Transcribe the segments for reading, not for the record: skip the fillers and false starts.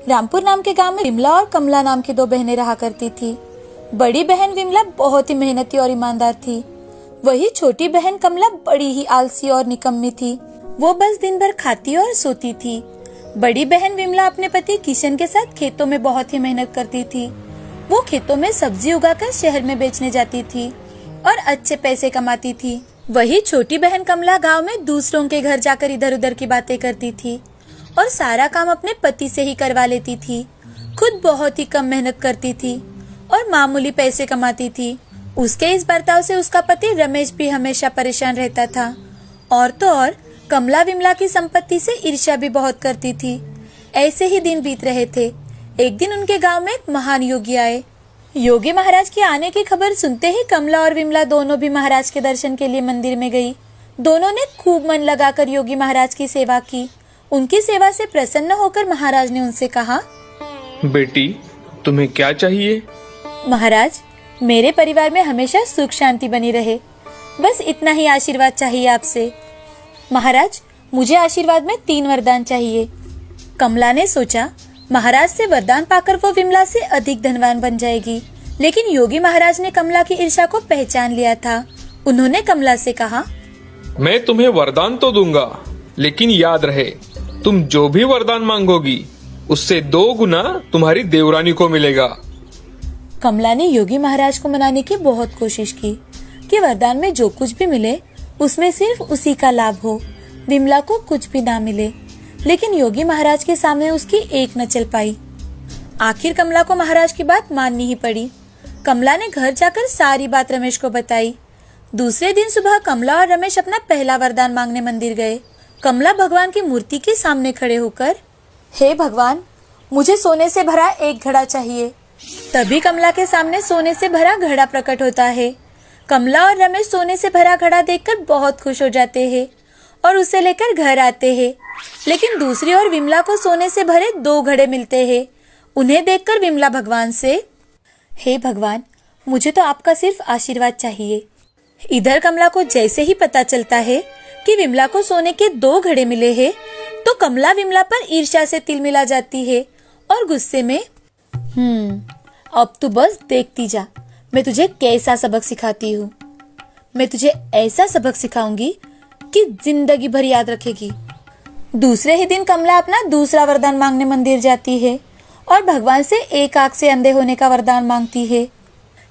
रामपुर नाम के गांव में विमला और कमला नाम की दो बहनें रहा करती थी। बड़ी बहन विमला बहुत ही मेहनती और ईमानदार थी। वही छोटी बहन कमला बड़ी ही आलसी और निकम्मी थी। वो बस दिन भर खाती और सोती थी। बड़ी बहन विमला अपने पति किशन के साथ खेतों में बहुत ही मेहनत करती थी। वो खेतों में सब्जी उगाकर शहर में बेचने जाती थी और अच्छे पैसे कमाती थी। वही छोटी बहन कमला गांव में दूसरों के घर जाकर इधर उधर की बातें करती थी और सारा काम अपने पति से ही करवा लेती थी। खुद बहुत ही कम मेहनत करती थी और मामूली पैसे कमाती थी। उसके इस बर्ताव से उसका पति रमेश भी हमेशा परेशान रहता था। और तो और कमला विमला की संपत्ति से ईर्ष्या भी बहुत करती थी। ऐसे ही दिन बीत रहे थे। एक दिन उनके गांव में एक महान योगी आए। योगी महाराज के आने की खबर सुनते ही कमला और विमला दोनों भी महाराज के दर्शन के लिए मंदिर में गई। दोनों ने खूब मन लगाकर योगी महाराज की सेवा की। उनकी सेवा से प्रसन्न होकर महाराज ने उनसे कहा, बेटी तुम्हें क्या चाहिए? महाराज, मेरे परिवार में हमेशा सुख शांति बनी रहे, बस इतना ही आशीर्वाद चाहिए आपसे। महाराज, मुझे आशीर्वाद में 3 वरदान चाहिए। कमला ने सोचा महाराज से वरदान पाकर वो विमला से अधिक धनवान बन जाएगी, लेकिन योगी महाराज ने कमला की ईर्ष्या को पहचान लिया था। उन्होंने कमला से कहा, मैं तुम्हें वरदान तो दूंगा, लेकिन याद रहे तुम जो भी वरदान मांगोगी उससे 2 गुना तुम्हारी देवरानी को मिलेगा। कमला ने योगी महाराज को मनाने की बहुत कोशिश की कि वरदान में जो कुछ भी मिले उसमें सिर्फ उसी का लाभ हो, विमला को कुछ भी ना मिले। लेकिन योगी महाराज के सामने उसकी एक न चल पाई। आखिर कमला को महाराज की बात माननी ही पड़ी। कमला ने घर जाकर सारी बात रमेश को बताई। दूसरे दिन सुबह कमला और रमेश अपना पहला वरदान मांगने मंदिर गए। कमला भगवान की मूर्ति के सामने खड़े होकर, हे भगवान, मुझे सोने से भरा एक घड़ा चाहिए। तभी कमला के सामने सोने से भरा घड़ा प्रकट होता है। कमला और रमेश सोने से भरा घड़ा देखकर बहुत खुश हो जाते हैं और उसे लेकर घर आते हैं। लेकिन दूसरी ओर विमला को सोने से भरे 2 घड़े मिलते हैं। उन्हें देखकर विमला भगवान से, हे भगवान, मुझे तो आपका सिर्फ आशीर्वाद चाहिए। इधर कमला को जैसे ही पता चलता है कि विमला को सोने के 2 घड़े मिले हैं, तो कमला विमला पर ईर्ष्या से तिल मिला जाती है और गुस्से में, अब तू बस देखती जा, मैं तुझे कैसा सबक सिखाती हूँ। मैं तुझे ऐसा सबक सिखाऊंगी कि जिंदगी भर याद रखेगी। दूसरे ही दिन कमला अपना दूसरा वरदान मांगने मंदिर जाती है और भगवान से एक आंख से अंधे होने का वरदान मांगती है।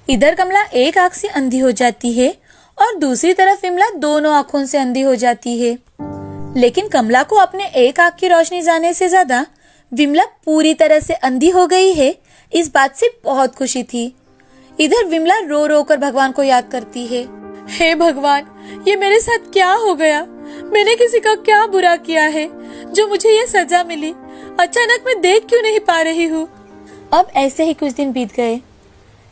इधर कमला एक आंख से अंधी हो जाती है और दूसरी तरफ विमला दोनों आंखों से अंधी हो जाती है। लेकिन कमला को अपने एक आंख की रोशनी जाने से ज्यादा विमला पूरी तरह से अंधी हो गई है, इस बात से बहुत खुशी थी। इधर विमला रो रो कर भगवान को याद करती है, हे भगवान, ये मेरे साथ क्या हो गया? मैंने किसी का क्या बुरा किया है जो मुझे ये सजा मिली? अचानक मैं देख क्यों नहीं पा रही हूँ? अब ऐसे ही कुछ दिन बीत गए।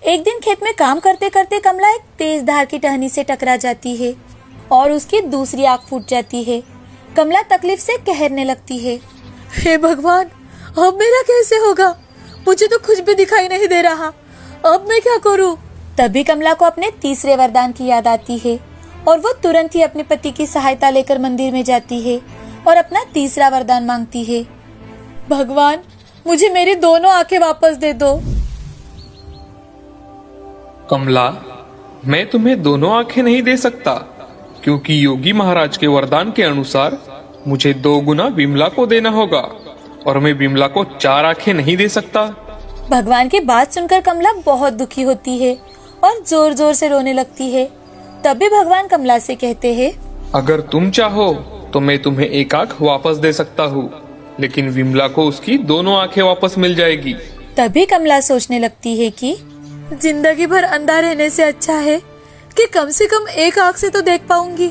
एक दिन खेत में काम करते करते कमला एक तेज धार की टहनी से टकरा जाती है और उसकी दूसरी आंख फूट जाती है। कमला तकलीफ से कहरने लगती है, हे भगवान, अब मेरा कैसे होगा? मुझे तो कुछ भी दिखाई नहीं दे रहा, अब मैं क्या करूं? तभी कमला को अपने तीसरे वरदान की याद आती है और वो तुरंत ही अपने पति की सहायता लेकर मंदिर में जाती है और अपना तीसरा वरदान मांगती है, भगवान, मुझे मेरी दोनों आंखें वापस दे दो। कमला, मैं तुम्हें दोनों आंखें नहीं दे सकता, क्योंकि योगी महाराज के वरदान के अनुसार मुझे 2 गुना विमला को देना होगा और मैं विमला को 4 आंखें नहीं दे सकता। भगवान की बात सुनकर कमला बहुत दुखी होती है और जोर जोर से रोने लगती है। तभी भगवान कमला से कहते हैं, अगर तुम चाहो तो मैं तुम्हें एक आंख वापस दे सकता हूँ, लेकिन विमला को उसकी दोनों आंखें वापस मिल जाएगी। तभी कमला सोचने लगती है कि जिंदगी भर अंधा रहने से अच्छा है कि कम से कम एक आंख से तो देख पाऊंगी।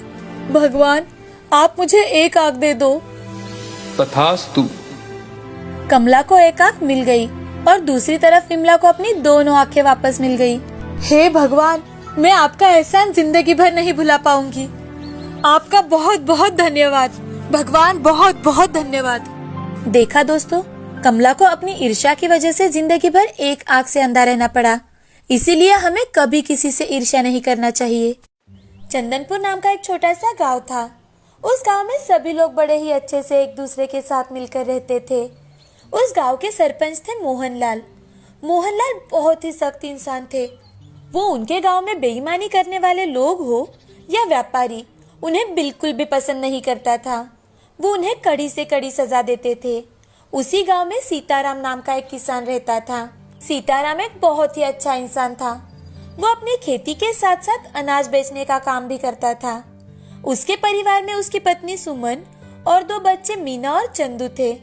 भगवान, आप मुझे एक आंख दे दो। तथास्तु। कमला को एक आंख मिल गई और दूसरी तरफ विमला को अपनी दोनों आंखें वापस मिल गई। हे भगवान, मैं आपका एहसान जिंदगी भर नहीं भुला पाऊंगी। आपका बहुत बहुत धन्यवाद भगवान, बहुत बहुत धन्यवाद। देखा दोस्तों, कमला को अपनी ईर्ष्या की वजह से जिंदगी भर एक आंख से अंधा रहना पड़ा। इसीलिए हमें कभी किसी से ईर्ष्या नहीं करना चाहिए। चंदनपुर नाम का एक छोटा सा गांव था। उस गांव में सभी लोग बड़े ही अच्छे से एक दूसरे के साथ मिलकर रहते थे। उस गांव के सरपंच थे मोहनलाल। मोहनलाल बहुत ही सख्त इंसान थे। वो उनके गांव में बेईमानी करने वाले लोग हो या व्यापारी, उन्हें बिल्कुल भी पसंद नहीं करता था। वो उन्हें कड़ी से कड़ी सजा देते थे। उसी गांव में सीताराम नाम का एक किसान रहता था। सीताराम एक बहुत ही अच्छा इंसान था। वो अपनी खेती के साथ साथ अनाज बेचने का काम भी करता था। उसके परिवार में उसकी पत्नी सुमन और 2 बच्चे मीना और चंदू थे।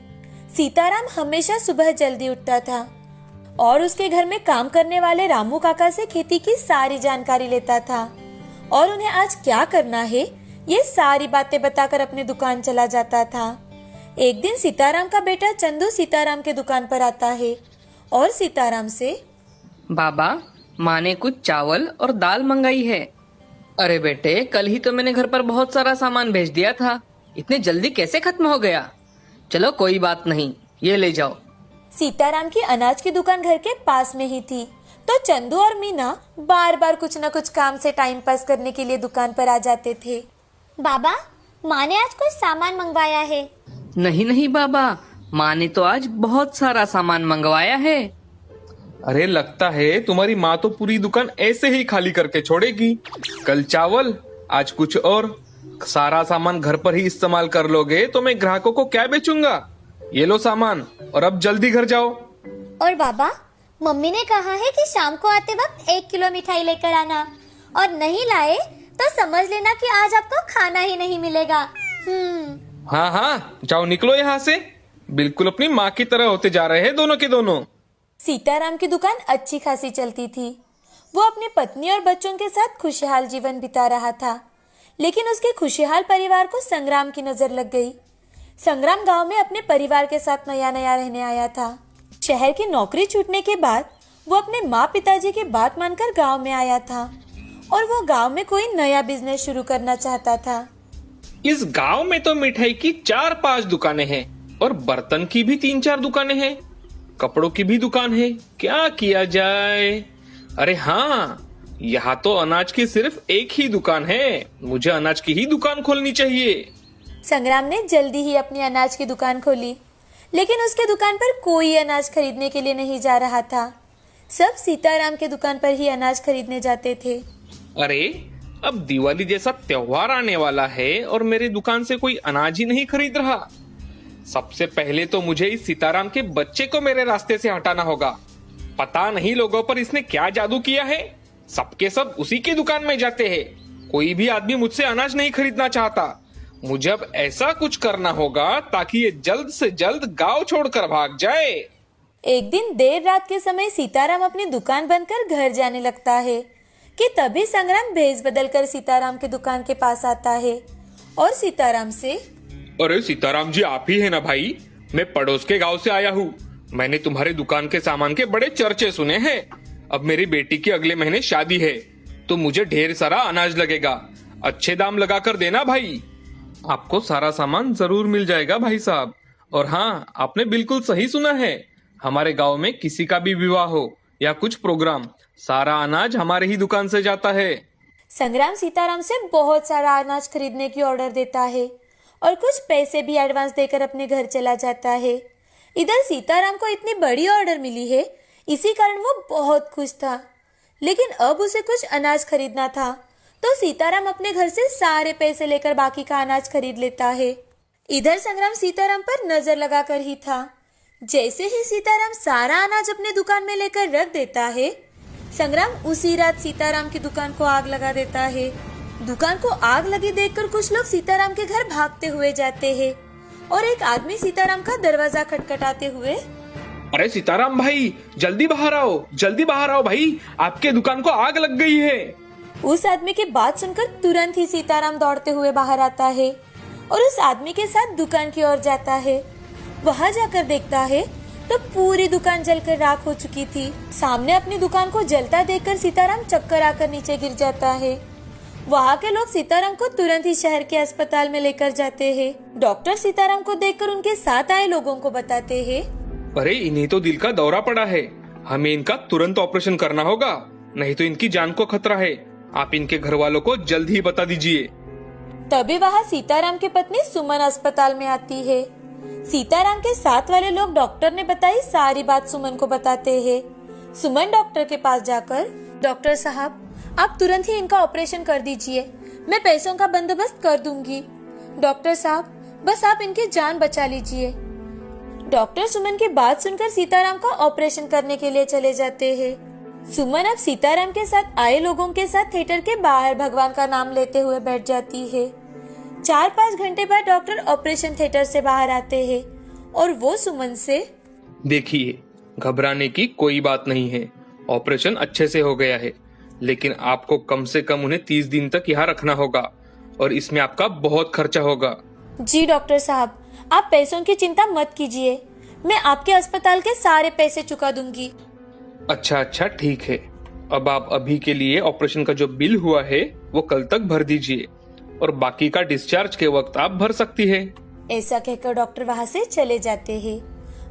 सीताराम हमेशा सुबह जल्दी उठता था और उसके घर में काम करने वाले रामू काका से खेती की सारी जानकारी लेता था और उन्हें आज क्या करना है ये सारी बातें बताकर अपनी दुकान चला जाता था। एक दिन सीताराम का बेटा चंदू सीताराम के दुकान पर आता है और सीताराम से, बाबा, माँ ने कुछ चावल और दाल मंगाई है। अरे बेटे, कल ही तो मैंने घर पर बहुत सारा सामान भेज दिया था, इतने जल्दी कैसे खत्म हो गया? चलो कोई बात नहीं, ये ले जाओ। सीताराम की अनाज की दुकान घर के पास में ही थी, तो चंदू और मीना बार बार कुछ न कुछ काम से टाइम पास करने के लिए दुकान पर आ जाते थे। बाबा, माँ ने आज कुछ सामान मंगवाया है। नहीं नहीं बाबा, माँ ने तो आज बहुत सारा सामान मंगवाया है। अरे लगता है तुम्हारी माँ तो पूरी दुकान ऐसे ही खाली करके छोड़ेगी। कल चावल, आज कुछ और। सारा सामान घर पर ही इस्तेमाल कर लोगे तो मैं ग्राहकों को क्या बेचूंगा? ये लो सामान और अब जल्दी घर जाओ। और बाबा, मम्मी ने कहा है कि शाम को आते वक्त 1 किलो मिठाई लेकर आना, और नहीं लाए तो समझ लेना कि आज आपको खाना ही नहीं मिलेगा। हाँ हाँ, जाओ निकलो यहाँ से। बिल्कुल अपनी माँ की तरह होते जा रहे हैं दोनों के दोनों। सीताराम की दुकान अच्छी खासी चलती थी। वो अपनी पत्नी और बच्चों के साथ खुशहाल जीवन बिता रहा था, लेकिन उसके खुशहाल परिवार को संग्राम की नजर लग गई। संग्राम गांव में अपने परिवार के साथ नया नया रहने आया था। शहर की नौकरी छूटने के बाद वो अपने माँ पिताजी की बात मानकर गांव में आया था और वो गांव में कोई नया बिजनेस शुरू करना चाहता था। इस गांव में तो मिठाई की 4-5 दुकानें हैं और बर्तन की भी 3-4 दुकानें हैं, कपड़ों की भी दुकान है। क्या किया जाए? अरे हाँ, यहाँ तो अनाज की सिर्फ एक ही दुकान है। मुझे अनाज की ही दुकान खोलनी चाहिए। संग्राम ने जल्दी ही अपनी अनाज की दुकान खोली, लेकिन उसके दुकान पर कोई अनाज खरीदने के लिए नहीं जा रहा था। सब सीताराम के दुकान पर ही अनाज खरीदने जाते थे। अरे, अब दिवाली जैसा त्योहार आने वाला है और मेरी दुकान से कोई अनाज ही नहीं खरीद रहा। सबसे पहले तो मुझे इस सीताराम के बच्चे को मेरे रास्ते से हटाना होगा। पता नहीं लोगों पर इसने क्या जादू किया है, सबके सब उसी की दुकान में जाते हैं। कोई भी आदमी मुझसे अनाज नहीं खरीदना चाहता। मुझे अब ऐसा कुछ करना होगा ताकि ये जल्द से जल्द गांव छोड़कर भाग जाए। एक दिन देर रात के समय सीताराम अपनी दुकान बंद कर घर जाने लगता है कि तभी संग्राम भेष बदलकर सीताराम की दुकान के पास आता है और सीताराम से, अरे सीताराम जी, आप ही है ना भाई? मैं पड़ोस के गांव से आया हूँ। मैंने तुम्हारे दुकान के सामान के बड़े चर्चे सुने हैं। अब मेरी बेटी की अगले महीने शादी है तो मुझे ढेर सारा अनाज लगेगा। अच्छे दाम लगा कर देना भाई। आपको सारा सामान जरूर मिल जाएगा भाई साहब। और हाँ, आपने बिल्कुल सही सुना है। हमारे गांव में किसी का भी विवाह हो या कुछ प्रोग्राम, सारा अनाज हमारे ही दुकान से जाता है। संग्राम सीताराम से बहुत सारा अनाज खरीदने की ऑर्डर देता है और कुछ पैसे भी एडवांस देकर अपने घर चला जाता है। इधर सीताराम को इतनी बड़ी ऑर्डर मिली है, इसी कारण वो बहुत खुश था। लेकिन अब उसे कुछ अनाज खरीदना था, तो सीताराम अपने घर से सारे पैसे लेकर बाकी का अनाज खरीद लेता है। इधर संग्राम सीताराम पर नजर लगाकर ही था। जैसे ही सीताराम सारा अनाज अपने दुकान में लेकर रख देता है, संग्राम उसी रात सीताराम की दुकान को आग लगा देता है। दुकान को आग लगी देखकर कुछ लोग सीताराम के घर भागते हुए जाते हैं और एक आदमी सीताराम का दरवाजा खटखटाते हुए, अरे सीताराम भाई, जल्दी बाहर आओ, जल्दी बाहर आओ भाई, आपके दुकान को आग लग गई है। उस आदमी की बात सुनकर तुरंत ही सीताराम दौड़ते हुए बाहर आता है और उस आदमी के साथ दुकान की ओर जाता है। वहां जाकर देखता है तो पूरी दुकान जलकर राख हो चुकी थी। सामने अपनी दुकान को जलता देखकर सीताराम चक्कर आकर नीचे गिर जाता है। वहाँ के लोग सीताराम को तुरंत ही शहर के अस्पताल में लेकर जाते हैं। डॉक्टर सीताराम को देखकर उनके साथ आए लोगों को बताते हैं, अरे इन्हें तो दिल का दौरा पड़ा है, हमें इनका तुरंत ऑपरेशन करना होगा, नहीं तो इनकी जान को खतरा है। आप इनके घर वालों को जल्द ही बता दीजिए। तभी वहाँ सीताराम की पत्नी सुमन अस्पताल में आती है। सीताराम के साथ वाले लोग डॉक्टर ने बताई सारी बात सुमन को बताते हैं। सुमन डॉक्टर के पास जाकर, डॉक्टर साहब आप तुरंत ही इनका ऑपरेशन कर दीजिए, मैं पैसों का बंदोबस्त कर दूंगी। डॉक्टर साहब बस आप इनकी जान बचा लीजिए। डॉक्टर सुमन की बात सुनकर सीताराम का ऑपरेशन करने के लिए चले जाते हैं। सुमन अब सीताराम के साथ आए लोगों के साथ थिएटर के बाहर भगवान का नाम लेते हुए बैठ जाती है। 4-5 घंटे बाद डॉक्टर ऑपरेशन थिएटर से बाहर आते हैं और वो सुमन से, देखिए, घबराने की कोई बात नहीं है। ऑपरेशन अच्छे से हो गया है, लेकिन आपको कम से कम उन्हें 30 दिन तक यहाँ रखना होगा और इसमें आपका बहुत खर्चा होगा। जी डॉक्टर साहब, आप पैसों की चिंता मत कीजिए, मैं आपके अस्पताल के सारे पैसे चुका दूंगी। अच्छा ठीक है। अब आप अभी के लिए ऑपरेशन का जो बिल हुआ है वो कल तक भर दीजिए और बाकी का डिस्चार्ज के वक्त आप भर सकती है। ऐसा कहकर डॉक्टर वहाँ से चले जाते हैं।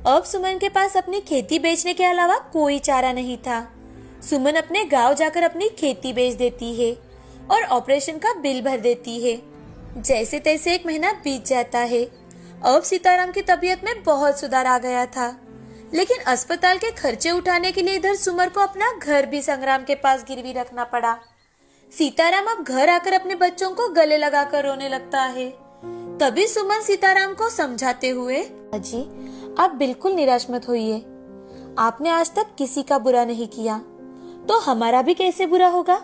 अब सुमन के पास अपनी खेती बेचने के अलावा कोई चारा नहीं था। सुमन अपने गांव जाकर अपनी खेती बेच देती है और ऑपरेशन का बिल भर देती है। जैसे तैसे 1 महीना बीत जाता है। अब सीताराम की तबीयत में बहुत सुधार आ गया था, लेकिन अस्पताल के खर्चे उठाने के लिए इधर सुमन को अपना घर भी संग्राम के पास गिरवी रखना पड़ा। सीताराम अब घर आकर अपने बच्चों को गले लगाकर रोने लगता है। तभी सुमन सीताराम को समझाते हुए, अजी आप बिल्कुल निराश मत होइए, आपने आज तक किसी का बुरा नहीं किया, तो हमारा भी कैसे बुरा होगा।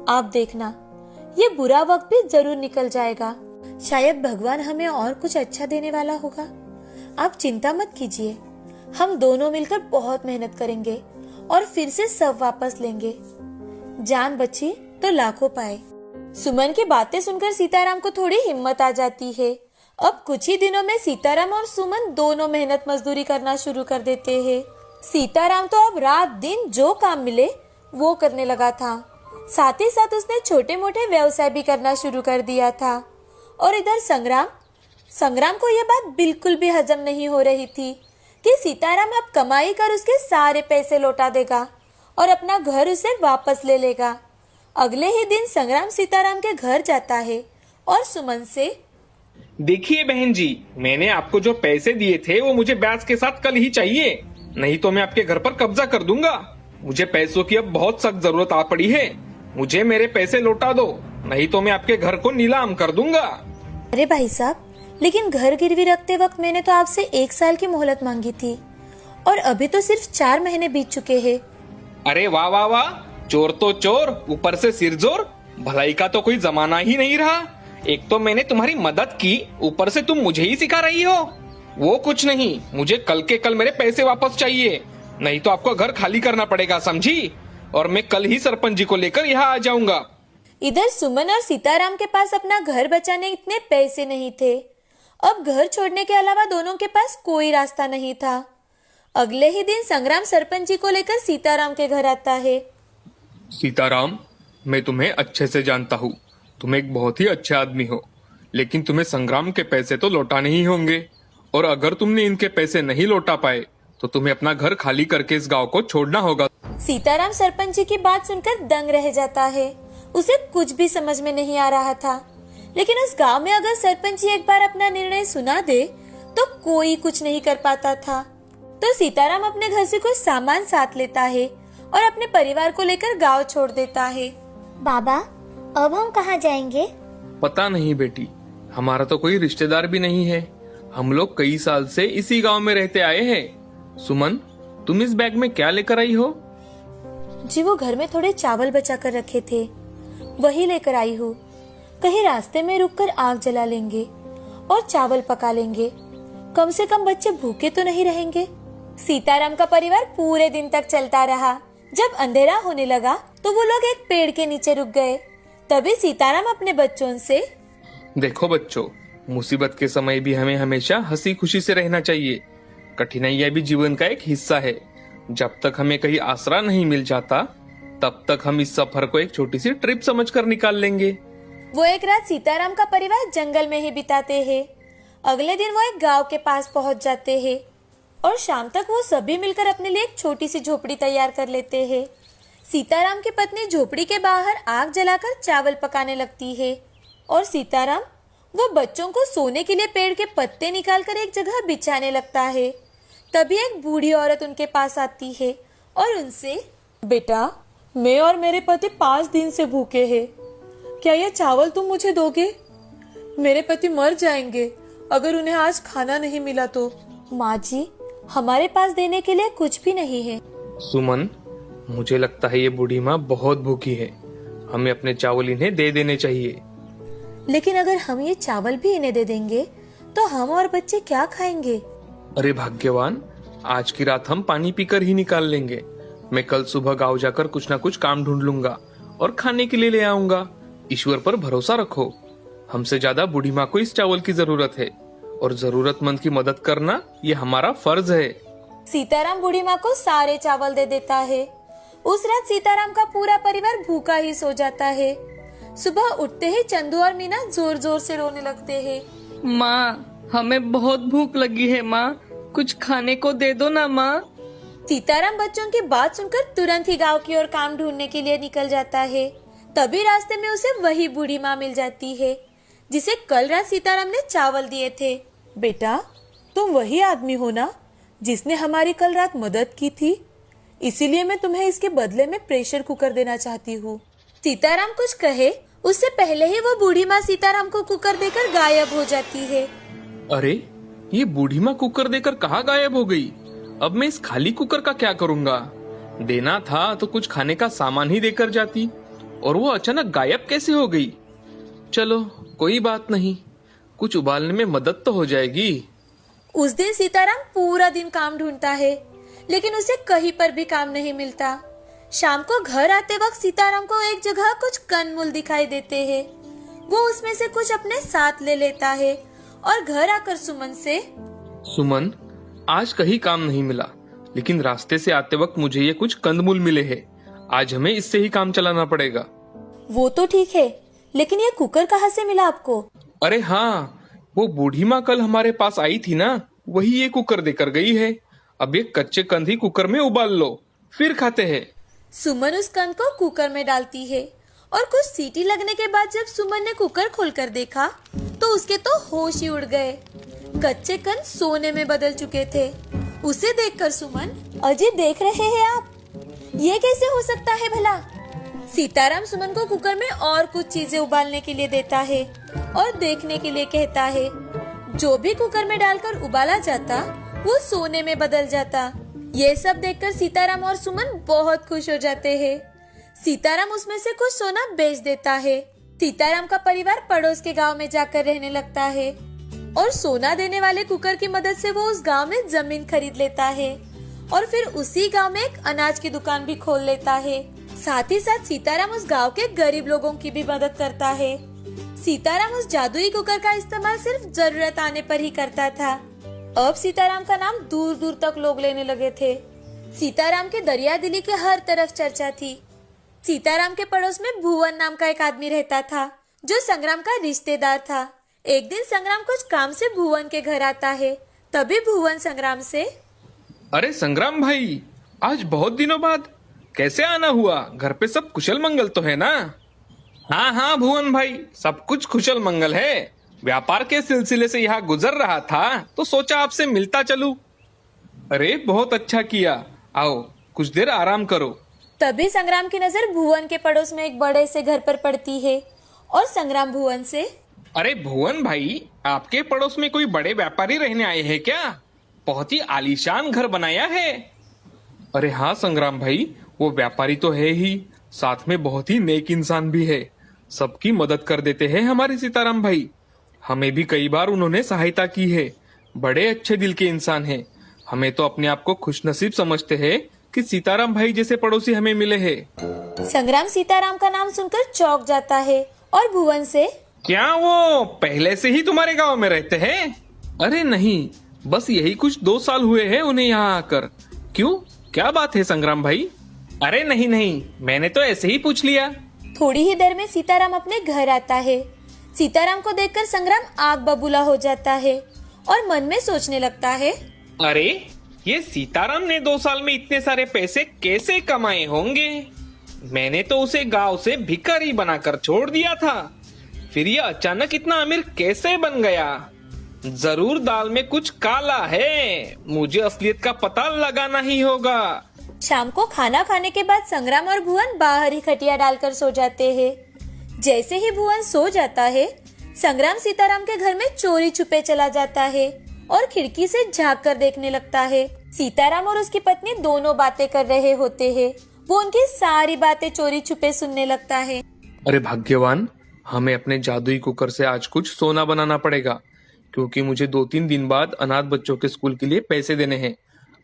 आप देखना, ये बुरा वक्त भी जरूर निकल जाएगा, शायद भगवान हमें और कुछ अच्छा देने वाला होगा। आप चिंता मत कीजिए, हम दोनों मिलकर बहुत मेहनत करेंगे और फिर से सब वापस लेंगे। जान बची तो लाखों पाए। सुमन की बातें सुनकर सीताराम को थोड़ी हिम्मत आ जाती है। अब कुछ ही दिनों में सीताराम और सुमन दोनों मेहनत मजदूरी करना शुरू कर देते हैं। सीताराम तो अब रात दिन जो काम मिले वो करने लगा था। साथ ही साथ उसने छोटे मोटे व्यवसाय भी करना शुरू कर दिया था। और इधर संग्राम को यह बात बिल्कुल भी हजम नहीं हो रही थी कि सीताराम अब कमाई कर उसके सारे पैसे लौटा देगा और अपना घर उसे वापस ले लेगा। अगले ही दिन संग्राम सीताराम के घर जाता है और सुमन से, देखिए बहन जी, मैंने आपको जो पैसे दिए थे वो मुझे ब्याज के साथ कल ही चाहिए, नहीं तो मैं आपके घर पर कब्जा कर दूंगा। मुझे पैसों की अब बहुत सख्त जरूरत आ पड़ी है, मुझे मेरे पैसे लौटा दो, नहीं तो मैं आपके घर को नीलाम कर दूंगा। अरे भाई साहब, लेकिन घर गिरवी रखते वक्त मैंने तो आपसे 1 साल की मोहलत मांगी थी और अभी तो सिर्फ 4 महीने बीत चुके हैं। अरे वाह वाह वाह, चोर तो चोर, ऊपर से सिरजोर, भलाई का तो कोई जमाना ही नहीं रहा। एक तो मैंने तुम्हारी मदद की, ऊपर से तुम मुझे ही सिखा रही हो। वो कुछ नहीं, मुझे कल के कल मेरे पैसे वापस चाहिए, नहीं तो आपको घर खाली करना पड़ेगा, समझी। और मैं कल ही सरपंच जी को लेकर यहाँ आ जाऊंगा। इधर सुमन और सीताराम के पास अपना घर बचाने इतने पैसे नहीं थे। अब घर छोड़ने के अलावा दोनों के पास कोई रास्ता नहीं था। अगले ही दिन संग्राम सरपंच जी को लेकर सीताराम के घर आता है। सीताराम, मैं तुम्हें अच्छे से जानता हूँ, तुम एक बहुत ही अच्छे आदमी हो, लेकिन तुम्हें संग्राम के पैसे तो लौटाने ही होंगे, और अगर तुमने इनके पैसे नहीं लौटा पाए तो तुम्हें अपना घर खाली करके इस गांव को छोड़ना होगा। सीताराम सरपंच जी की बात सुनकर दंग रह जाता है। उसे कुछ भी समझ में नहीं आ रहा था, लेकिन उस गांव में अगर सरपंच जी एक बार अपना निर्णय सुना दे तो कोई कुछ नहीं कर पाता था। तो सीताराम अपने घर से कुछ सामान साथ लेता है और अपने परिवार को लेकर गांव छोड़ देता है। बाबा, अब हम कहाँ जाएंगे? पता नहीं बेटी, हमारा तो कोई रिश्तेदार भी नहीं है, हम लोग कई साल से इसी गांव में रहते आए हैं। सुमन, तुम इस बैग में क्या लेकर आई हो? जी वो घर में थोड़े चावल बचा कर रखे थे, वही लेकर आई हूँ। कहीं रास्ते में रुककर आग जला लेंगे और चावल पका लेंगे, कम से कम बच्चे भूखे तो नहीं रहेंगे। सीताराम का परिवार पूरे दिन तक चलता रहा। जब अंधेरा होने लगा तो वो लोग एक पेड़ के नीचे रुक गए। तभी सीताराम अपने बच्चों से, देखो बच्चों, मुसीबत के समय भी हमें हमेशा हंसी खुशी से रहना चाहिए। कठिनाइयां भी जीवन का एक हिस्सा है। जब तक हमें कहीं आसरा नहीं मिल जाता तब तक हम इस सफर को एक छोटी सी ट्रिप समझकर निकाल लेंगे। वो एक रात सीताराम का परिवार जंगल में ही बिताते हैं। अगले दिन वो एक गांव के पास पहुंच जाते हैं और शाम तक वो सभी मिलकर अपने लिए एक छोटी सी झोपड़ी तैयार कर लेते हैं। सीताराम की पत्नी झोपड़ी के बाहर आग जलाकर चावल पकाने लगती है और सीताराम वो बच्चों को सोने के लिए पेड़ के पत्ते निकालकर एक जगह बिछाने लगता है। तभी एक बूढ़ी औरत उनके पास आती है और उनसे, बेटा, मैं और मेरे पति 5 दिन से भूखे हैं। क्या ये चावल तुम मुझे दोगे? मेरे पति मर जाएंगे अगर उन्हें आज खाना नहीं मिला तो। माँ जी, हमारे पास देने के लिए कुछ भी नहीं है। सुमन, मुझे लगता है ये बूढ़ी माँ बहुत भूखी है। हमें अपने चावल इन्हें दे देने चाहिए। लेकिन अगर हम ये चावल भी इन्हें दे देंगे तो हम और बच्चे क्या खाएंगे? अरे भाग्यवान, आज की रात हम पानी पीकर ही निकाल लेंगे। मैं कल सुबह गांव जाकर कुछ ना कुछ काम ढूंढ लूंगा और खाने के लिए ले आऊंगा। ईश्वर पर भरोसा रखो। हमसे ज्यादा बूढ़ी माँ को इस चावल की जरूरत है और जरूरतमंद की मदद करना ये हमारा फर्ज है। सीताराम बूढ़ी माँ को सारे चावल दे देता है। उस रात सीताराम का पूरा परिवार भूखा ही सो जाता है। सुबह उठते ही चंदू और मीना जोर जोर से रोने लगते हैं। माँ, हमें बहुत भूख लगी है माँ, कुछ खाने को दे दो ना माँ। सीताराम बच्चों की बात सुनकर तुरंत ही गांव की ओर काम ढूंढने के लिए निकल जाता है। तभी रास्ते में उसे वही बूढ़ी माँ मिल जाती है जिसे कल रात सीताराम ने चावल दिए थे। बेटा, तुम वही आदमी हो ना जिसने हमारी कल रात मदद की थी? इसीलिए मैं तुम्हें इसके बदले में प्रेशर कुकर देना चाहती हूँ। सीताराम कुछ कहे उससे पहले ही वो बूढ़ी माँ सीताराम को कुकर देकर गायब हो जाती है। अरे, ये बूढ़ी माँ कुकर देकर कहाँ गायब हो गई? अब मैं इस खाली कुकर का क्या करूँगा? देना था तो कुछ खाने का सामान ही देकर जाती, और वो अचानक गायब कैसे हो गई? चलो कोई बात नहीं, कुछ उबालने में मदद तो हो जाएगी। उस दिन सीताराम पूरा दिन काम ढूंढता है लेकिन उसे कहीं पर भी काम नहीं मिलता। शाम को घर आते वक्त सीताराम को एक जगह कुछ कंदमूल दिखाई देते हैं। वो उसमें से कुछ अपने साथ ले लेता है और घर आकर सुमन से, सुमन, आज कहीं काम नहीं मिला, लेकिन रास्ते से आते वक्त मुझे ये कुछ कंदमूल मिले हैं। आज हमें इससे ही काम चलाना पड़ेगा। वो तो ठीक है, लेकिन ये कुकर कहाँ से मिला आपको? अरे हाँ, वो बूढ़ी माँ कल हमारे पास आई थी ना, वही ये कुकर देकर गई है। अब ये कच्चे कंद ही कुकर में उबाल लो, फिर खाते हैं। सुमन उस कंद को कुकर में डालती है और कुछ सीटी लगने के बाद जब सुमन ने कुकर खोलकर देखा तो उसके तो होश ही उड़ गए। कच्चे कंद सोने में बदल चुके थे। उसे देखकर सुमन, अजय देख रहे हैं आप? ये कैसे हो सकता है भला? सीताराम सुमन को कुकर में और कुछ चीजें उबालने के लिए देता है और देखने के लिए कहता है। जो भी कुकर में डालकर उबाला जाता वो सोने में बदल जाता। ये सब देखकर सीताराम और सुमन बहुत खुश हो जाते हैं। सीताराम उसमें से कुछ सोना बेच देता है। सीताराम का परिवार पड़ोस के गांव में जाकर रहने लगता है और सोना देने वाले कुकर की मदद से वो उस गांव में जमीन खरीद लेता है और फिर उसी गांव में एक अनाज की दुकान भी खोल लेता है। साथ ही साथ सीताराम उस गांव के गरीब लोगों की भी मदद करता है। सीताराम उस जादुई कुकर का इस्तेमाल सिर्फ जरूरत आने पर ही करता था। अब सीताराम का नाम दूर दूर तक लोग लेने लगे थे। सीताराम के दरिया दिली के हर तरफ चर्चा थी। सीताराम के पड़ोस में भुवन नाम का एक आदमी रहता था जो संग्राम का रिश्तेदार था। एक दिन संग्राम कुछ काम से भुवन के घर आता है। तभी भुवन संग्राम से, अरे संग्राम भाई, आज बहुत दिनों बाद कैसे आना हुआ? घर पे सब कुशल मंगल तो है ना? हाँ हाँ भुवन भाई, सब कुछ कुशल मंगल है। व्यापार के सिलसिले से यहाँ गुजर रहा था तो सोचा आपसे मिलता चलूं। अरे बहुत अच्छा किया, आओ कुछ देर आराम करो। तभी संग्राम की नजर भुवन के पड़ोस में एक बड़े से घर पर पड़ती है और संग्राम भुवन से, अरे भुवन भाई, आपके पड़ोस में कोई बड़े व्यापारी रहने आए हैं क्या? बहुत ही आलीशान घर बनाया है। अरे हाँ संग्राम भाई, वो व्यापारी तो है ही, साथ में बहुत ही नेक इंसान भी है। सबकी मदद कर देते हैं हमारे सीताराम भाई। हमें भी कई बार उन्होंने सहायता की है। बड़े अच्छे दिल के इंसान हैं। हमें तो अपने आप को खुशनसीब समझते हैं कि सीताराम भाई जैसे पड़ोसी हमें मिले हैं। संग्राम सीताराम का नाम सुनकर चौंक जाता है और भुवन से, क्या वो पहले से ही तुम्हारे गांव में रहते हैं? अरे नहीं, बस यही कुछ 2 साल हुए हैं उन्हें यहाँ आकर। क्यों, क्या बात है संग्राम भाई? अरे नहीं नहीं, मैंने तो ऐसे ही पूछ लिया। थोड़ी ही देर में सीताराम अपने घर आता है। सीताराम को देखकर संग्राम आग बबूला हो जाता है और मन में सोचने लगता है, अरे ये सीताराम ने 2 साल में इतने सारे पैसे कैसे कमाए होंगे? मैंने तो उसे गांव से भिखारी बनाकर छोड़ दिया था, फिर ये अचानक इतना अमीर कैसे बन गया? जरूर दाल में कुछ काला है। मुझे असलियत का पता लगाना ही होगा। शाम को खाना खाने के बाद संग्राम और भुवन बाहर ही खटिया डालकर सो जाते हैं। जैसे ही भुवन सो जाता है, संग्राम सीताराम के घर में चोरी छुपे चला जाता है और खिड़की से झांक कर देखने लगता है। सीताराम और उसकी पत्नी दोनों बातें कर रहे होते हैं। वो उनकी सारी बातें चोरी छुपे सुनने लगता है। अरे भाग्यवान, हमें अपने जादुई कुकर से आज कुछ सोना बनाना पड़ेगा, क्योंकि मुझे 2-3 दिन बाद अनाथ बच्चों के स्कूल के लिए पैसे देने हैं।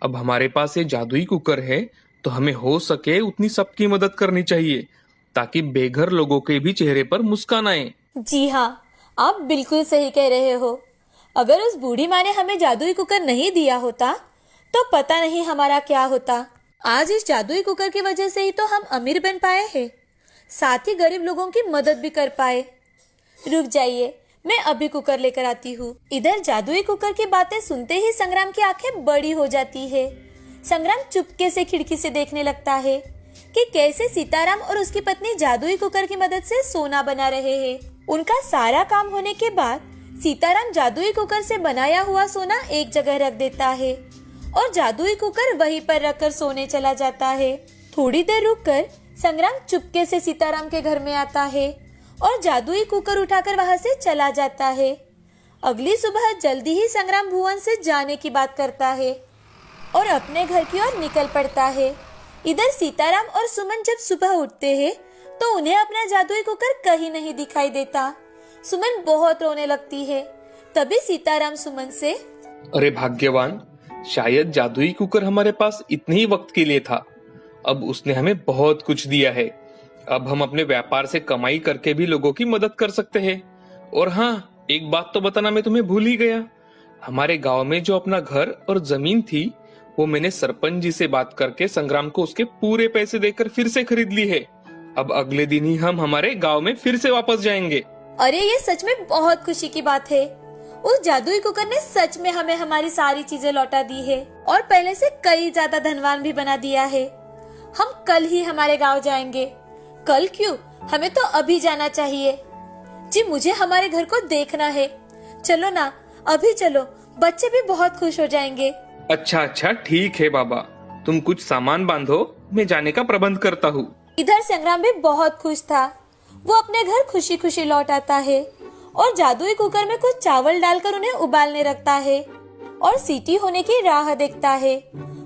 अब हमारे पास ये जादुई कुकर है, तो हमें हो सके उतनी सबकी मदद करनी चाहिए, ताकि बेघर लोगों के भी चेहरे पर मुस्कान आए। जी हाँ, आप बिल्कुल सही कह रहे हो। अगर उस बूढ़ी माँ ने हमें जादुई कुकर नहीं दिया होता, तो पता नहीं हमारा क्या होता। आज इस जादुई कुकर की वजह से ही तो हम अमीर बन पाए हैं, साथ ही गरीब लोगों की मदद भी कर पाए। रुक जाइए, मैं अभी कुकर लेकर आती हूँ। इधर जादुई कुकर की बातें सुनते ही संग्राम की आंखें बड़ी हो जाती है। संग्राम चुपके से खिड़की से देखने लगता है कि कैसे सीताराम और उसकी पत्नी जादुई कुकर की मदद से सोना बना रहे हैं। उनका सारा काम होने के बाद सीताराम जादुई कुकर से बनाया हुआ सोना एक जगह रख देता है और जादुई कुकर वहीं पर रखकर सोने चला जाता है। थोड़ी देर रुककर संग्राम चुपके से सीताराम के घर में आता है और जादुई कुकर उठाकर वहां से चला जाता है। अगली सुबह जल्दी ही संग्राम भुवन से जाने की बात करता है और अपने घर की ओर निकल पड़ता है। इधर सीताराम और सुमन जब सुबह उठते हैं तो उन्हें अपना जादुई कुकर कहीं नहीं दिखाई देता। सुमन बहुत रोने लगती है। तभी सीताराम सुमन से, अरे भाग्यवान, शायद जादुई कुकर हमारे पास इतने ही वक्त के लिए था। अब उसने हमें बहुत कुछ दिया है। अब हम अपने व्यापार से कमाई करके भी लोगों की मदद कर सकते हैं। और हाँ, एक बात तो बताना मैं तुम्हें भूल ही गया। हमारे गांव में जो अपना घर और जमीन थी, वो मैंने सरपंच जी से बात करके संग्राम को उसके पूरे पैसे देकर फिर से खरीद ली है। अब अगले दिन ही हम हमारे गांव में फिर से वापस जाएंगे। अरे ये सच में बहुत खुशी की बात है। उस जादुई कुकर ने सच में हमें हमारी सारी चीजें लौटा दी है और पहले से कई ज्यादा धनवान भी बना दिया है। हम कल ही हमारे गांव जाएंगे। कल क्यों, हमें तो अभी जाना चाहिए। जी, मुझे हमारे घर को देखना है। चलो ना, अभी चलो, बच्चे भी बहुत खुश हो जाएंगे। अच्छा अच्छा, ठीक है बाबा, तुम कुछ सामान बांधो, मैं जाने का प्रबंध करता हूँ। इधर संग्राम भी बहुत खुश था। वो अपने घर खुशी खुशी लौट आता है और जादुई कुकर में कुछ चावल डालकर उन्हें उबालने रखता है और सीटी होने की राह देखता है।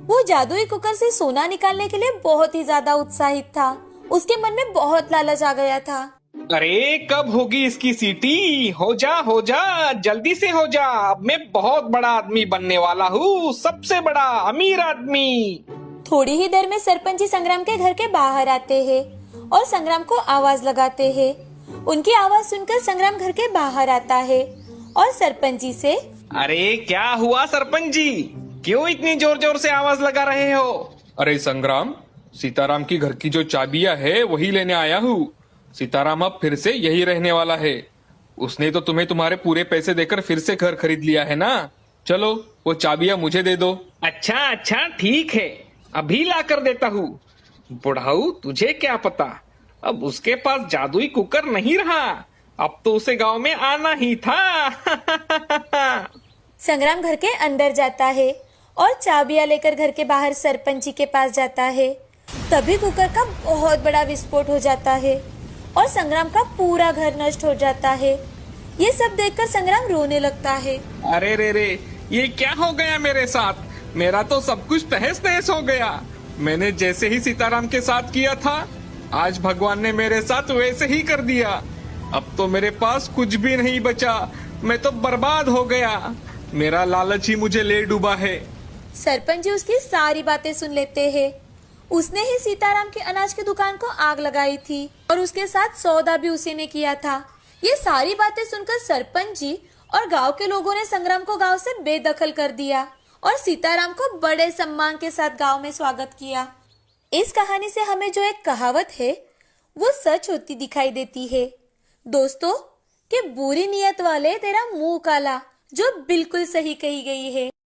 वो जादुई कुकर से सोना निकालने के लिए बहुत ही ज्यादा उत्साहित था। उसके मन में बहुत लालच आ गया था। अरे कब होगी इसकी सीटी? हो जा, जल्दी से हो जा। अब मैं बहुत बड़ा आदमी बनने वाला हूँ, सबसे बड़ा अमीर आदमी। थोड़ी ही देर में सरपंच जी संग्राम के घर के बाहर आते हैं और संग्राम को आवाज लगाते हैं। उनकी आवाज सुनकर संग्राम घर के बाहर आता है और सरपंच जी से, अरे क्या हुआ सरपंच जी, क्यों इतनी जोर जोर से आवाज लगा रहे हो? अरे संग्राम, सीताराम की घर की जो चाबियां है वही लेने आया हूँ। सीताराम अब फिर से यही रहने वाला है। उसने तो तुम्हें तुम्हारे पूरे पैसे देकर फिर से घर खरीद लिया है ना। चलो वो चाबियां मुझे दे दो। अच्छा अच्छा, ठीक है, अभी ला कर देता हूँ। बुढ़ाऊ, तुझे क्या पता, अब उसके पास जादुई कुकर नहीं रहा। अब तो उसे गांव में आना ही था। संग्राम घर के अंदर जाता है और चाबियां लेकर घर के बाहर सरपंच जी के पास जाता है। तभी कुकर का बहुत बड़ा विस्फोट हो जाता है और संग्राम का पूरा घर नष्ट हो जाता है। ये सब देखकर संग्राम रोने लगता है। अरे रे, ये क्या हो गया मेरे साथ? मेरा तो सब कुछ तहस नहस हो गया। मैंने जैसे ही सीताराम के साथ किया था, आज भगवान ने मेरे साथ वैसे ही कर दिया। अब तो मेरे पास कुछ भी नहीं बचा, मैं तो बर्बाद हो गया। मेरा लालच ही मुझे ले डूबा है। सरपंच जी उसकी सारी बातें सुन लेते हैं। उसने ही सीताराम की अनाज की दुकान को आग लगाई थी और उसके साथ सौदा भी उसी ने किया था। ये सारी बातें सुनकर सरपंच जी और गांव के लोगों ने संग्राम को गांव से बेदखल कर दिया और सीताराम को बड़े सम्मान के साथ गांव में स्वागत किया। इस कहानी से हमें जो एक कहावत है वो सच होती दिखाई देती है दोस्तों, कि बुरी नियत वाले तेरा मुंह काला, जो बिल्कुल सही कही गई है।